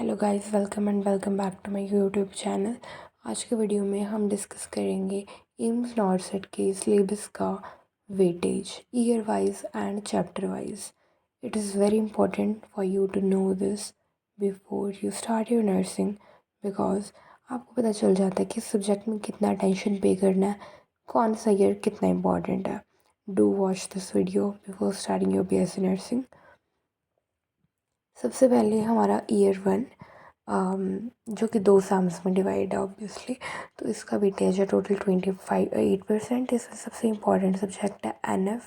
Hello guys, welcome back to my YouTube channel. आज के video में हम डिस्कस करेंगे एम्स नॉर्सेट के सिलेबस का weightage year wise and chapter wise. It is very important for you to know this before you start your nursing, because आपको पता चल जाता है कि सब्जेक्ट में कितना अटेंशन पे करना है, कौन सा ईयर कितना इम्पॉर्टेंट है। Do watch this video before starting your BSc nursing. सबसे पहले हमारा ईयर 1 जो कि 2 एग्ज़ाम्स में डिवाइड है ऑब्वियसली, तो इसका वेटेज है टोटल 8%। इसमें सबसे इम्पॉर्टेंट सब्जेक्ट है NF,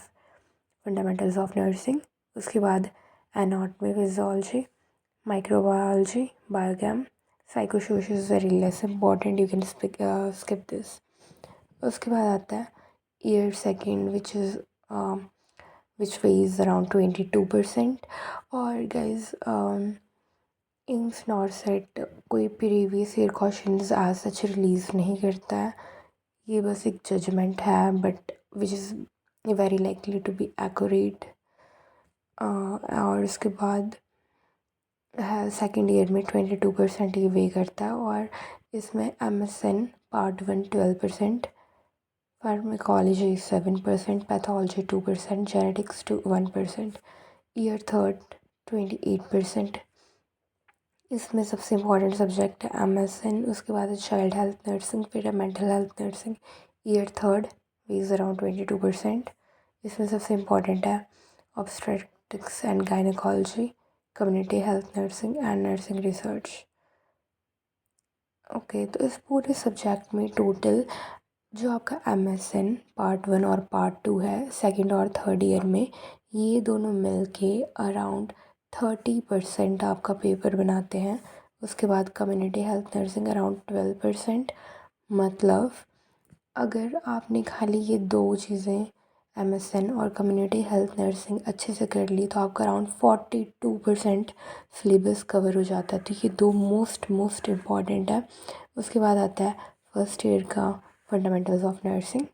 फंडामेंटल्स ऑफ नर्सिंग। उसके बाद anatomy, physiology, microbiology, biochem, psychosocial is very less important, you can skip this. उसके बाद आता है year second which weighs around 22%। और गाइज एम्स नॉर्सेट कोई previous year questions as such release नहीं करता है, ये बस एक जजमेंट है, but which is very likely to be accurate. और उसके बाद है सेकेंड ईयर में 22% ये वे करता है, और इसमें MSN part 1 12%, pharmacology 7%, pathology 2%, genetics 1%, year third 28%। इसमें सबसे इम्पॉर्टेंट सब्जेक्ट है MSN, उसके बाद है चाइल्ड हेल्थ नर्सिंग, फिर है mental health nursing. Year third weighs around 22%। इसमें सबसे इम्पॉर्टेंट है obstetrics and gynaecology, community health nursing and nursing research. Okay, तो इस पूरे सब्जेक्ट में टोटल जो आपका MSN पार्ट 1 और पार्ट 2 है सेकेंड और थर्ड ईयर में, ये दोनों मिल के अराउंड 30% आपका पेपर बनाते हैं। उसके बाद कम्युनिटी हेल्थ नर्सिंग अराउंड 12%। मतलब अगर आपने खाली ये दो चीज़ें MSN और कम्युनिटी हेल्थ नर्सिंग अच्छे से कर ली तो आपका अराउंड 42% सिलेबस कवर हो जाता है। तो ये दो मोस्ट इम्पॉर्टेंट है। उसके बाद आता है फर्स्ट ईयर का फंडामेंटल्स ऑफ नर्सिंग।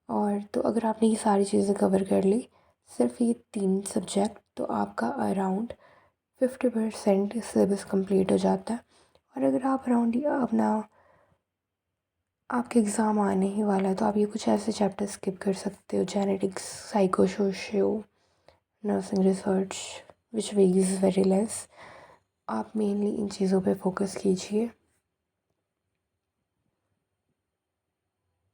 और तो अगर आपने ये सारी चीज़ें कवर कर ली, सिर्फ ये 3 सब्जेक्ट, तो आपका अराउंड 50% सिलेबस कंप्लीट हो जाता है। और अगर आप अराउंड अपना आपके एग्ज़ाम आने ही वाला है तो आप ये कुछ ऐसे चैप्टर स्किप कर सकते हो, जेनेटिक्स, साइकोसोशियो, nursing research which weighs very less. आप मेनली इन चीज़ों पे फोकस कीजिए।